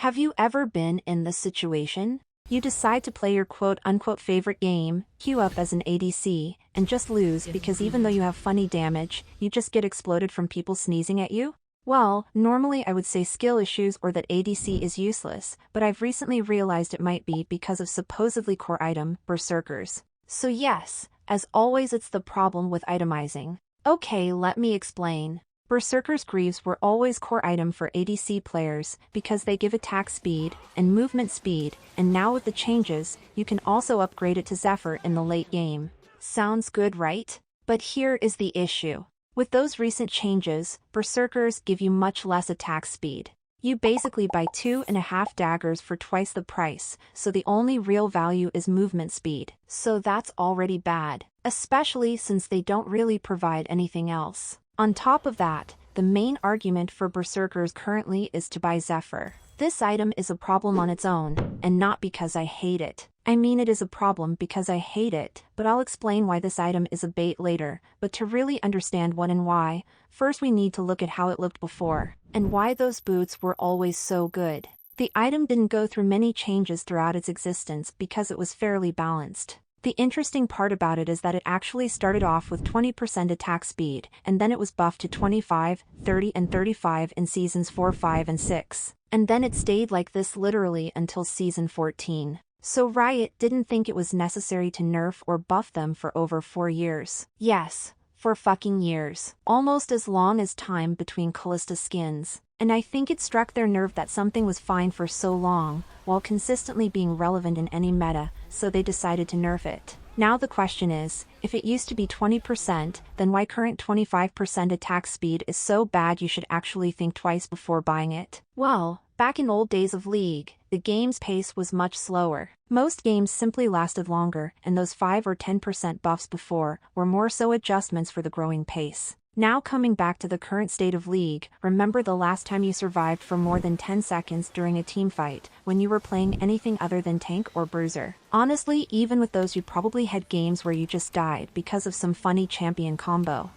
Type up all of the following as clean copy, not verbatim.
Have you ever been in this situation? You decide to play your quote-unquote favorite game, queue up as an ADC, and just lose because even though you have funny damage, you just get exploded from people sneezing at you? Well, normally I would say skill issues or that ADC is useless, but I've recently realized it might be because of supposedly core item, Berserkers. So yes, as always it's the problem with itemizing. Okay, let me explain. Berserkers greaves were always core item for ADC players because they give attack speed and movement speed, and now with the changes, you can also upgrade it to Zephyr in the late game. Sounds good, right? But here is the issue. With those recent changes, Berserkers give you much less attack speed. You basically buy 2.5 daggers for twice the price, so the only real value is movement speed. So that's already bad, especially since they don't really provide anything else. On top of that, the main argument for Berserkers currently is to buy Zephyr. This item is a problem on its own, and not because I hate it. I mean it is a problem because I hate it, but I'll explain why this item is a bait later. But to really understand what and why, first we need to look at how it looked before, and why those boots were always so good. The item didn't go through many changes throughout its existence because it was fairly balanced. The interesting part about it is that it actually started off with 20% attack speed, and then it was buffed to 25, 30 and 35 in seasons 4, 5 and 6. And then it stayed like this literally until season 14. So Riot didn't think it was necessary to nerf or buff them for over 4 years. Yes, 4 fucking years. Almost as long as time between Kalista skins. And I think it struck their nerve that something was fine for so long, while consistently being relevant in any meta, so they decided to nerf it. Now the question is, if it used to be 20%, then why current 25% attack speed is so bad you should actually think twice before buying it? Well, back in old days of League, the game's pace was much slower. Most games simply lasted longer, and those 5 or 10% buffs before were more so adjustments for the growing pace. Now coming back to the current state of League, remember the last time you survived for more than 10 seconds during a teamfight, when you were playing anything other than tank or bruiser? Honestly, even with those you probably had games where you just died because of some funny champion combo.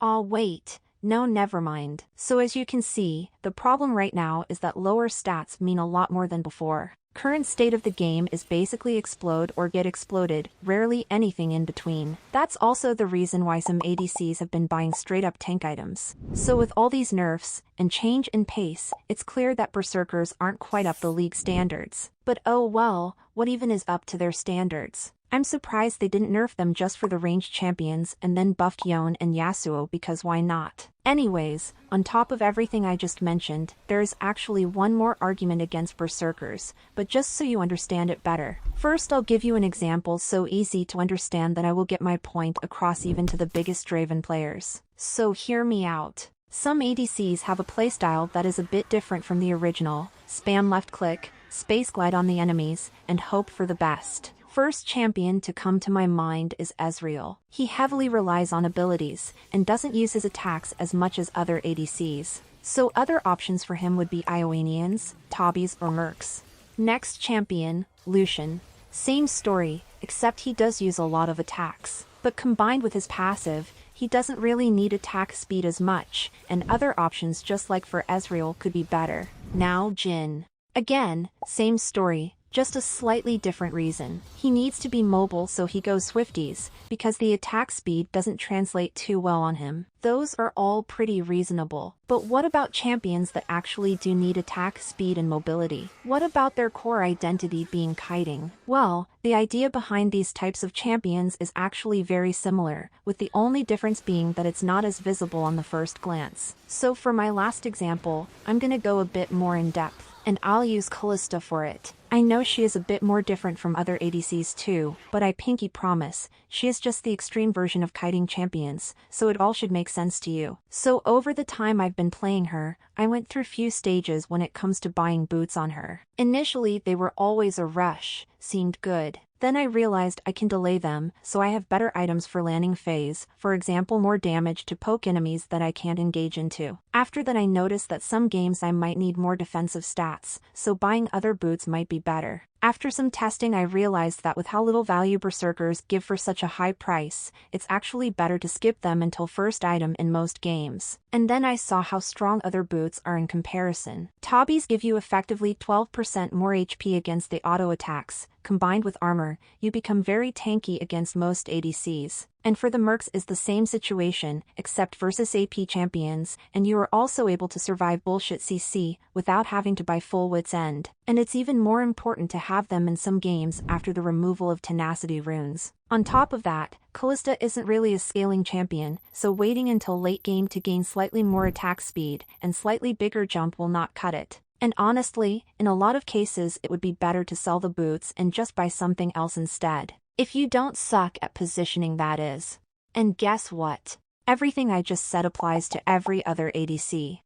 Aw wait, no never mind. So as you can see, the problem right now is that lower stats mean a lot more than before. Current state of the game is basically explode or get exploded, rarely anything in between. That's also the reason why some ADCs have been buying straight up tank items. So with all these nerfs, and change in pace, it's clear that Berserkers aren't quite up the League standards. But oh well, what even is up to their standards? I'm surprised they didn't nerf them just for the ranged champions and then buffed Yone and Yasuo because why not? Anyways, on top of everything I just mentioned, there is actually one more argument against Berserkers, but just so you understand it better. First I'll give you an example so easy to understand that I will get my point across even to the biggest Draven players. So hear me out. Some ADCs have a playstyle that is a bit different from the original. Spam left click, space glide on the enemies, and hope for the best. First champion to come to my mind is Ezreal. He heavily relies on abilities, and doesn't use his attacks as much as other ADCs. So other options for him would be Ionians, Tobbies or Mercs. Next champion, Lucian. Same story, except he does use a lot of attacks. But combined with his passive, he doesn't really need attack speed as much, and other options just like for Ezreal could be better. Now Jhin. Again, same story. Just a slightly different reason. He needs to be mobile so he goes Swifties, because the attack speed doesn't translate too well on him. Those are all pretty reasonable. But what about champions that actually do need attack speed and mobility? What about their core identity being kiting? Well, the idea behind these types of champions is actually very similar, with the only difference being that it's not as visible on the first glance. So for my last example, I'm gonna go a bit more in depth, and I'll use Kalista for it. I know she is a bit more different from other ADCs too, but I pinky promise, she is just the extreme version of kiting champions, so it all should make sense to you. So over the time I've been playing her, I went through few stages when it comes to buying boots on her. Initially they were always a rush, seemed good. Then I realized I can delay them, so I have better items for landing phase, for example more damage to poke enemies that I can't engage into. After that I noticed that some games I might need more defensive stats, so buying other boots might be better. After some testing I realized that with how little value Berserkers give for such a high price, it's actually better to skip them until first item in most games. And then I saw how strong other boots are in comparison. Tabis give you effectively 12% more HP against the auto attacks. Combined with armor, you become very tanky against most ADCs. And for the mercs is the same situation, except versus AP champions, and you are also able to survive bullshit CC, without having to buy full wit's end. And it's even more important to have them in some games after the removal of tenacity runes. On top of that, Kalista isn't really a scaling champion, so waiting until late game to gain slightly more attack speed and slightly bigger jump will not cut it. And honestly, in a lot of cases it would be better to sell the boots and just buy something else instead. If you don't suck at positioning, that is. And guess what? Everything I just said applies to every other ADC.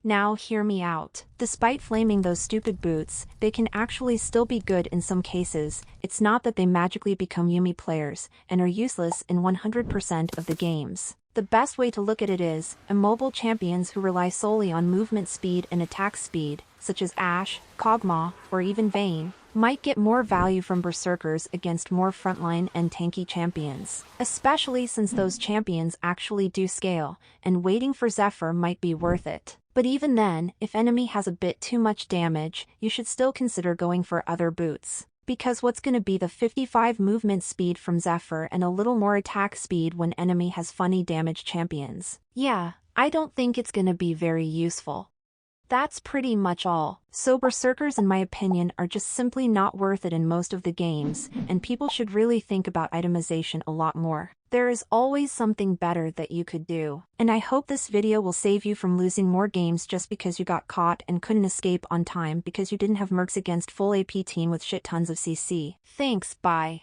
Now hear me out. Despite flaming those stupid boots, they can actually still be good in some cases. It's not that they magically become Yumi players and are useless in 100% of the games. The best way to look at it is, immobile champions who rely solely on movement speed and attack speed, such as Ashe, Kog'Maw, or even Vayne, might get more value from Berserkers against more frontline and tanky champions. Especially since those champions actually do scale, and waiting for Zephyr might be worth it. But even then, if enemy has a bit too much damage, you should still consider going for other boots. Because what's gonna be the 55 movement speed from Zephyr and a little more attack speed when enemy has funny damage champions? Yeah, I don't think it's gonna be very useful. That's pretty much all. So Berserkers in my opinion are just simply not worth it in most of the games, and people should really think about itemization a lot more. There is always something better that you could do. And I hope this video will save you from losing more games just because you got caught and couldn't escape on time because you didn't have mercs against full AP team with shit tons of CC. Thanks, bye.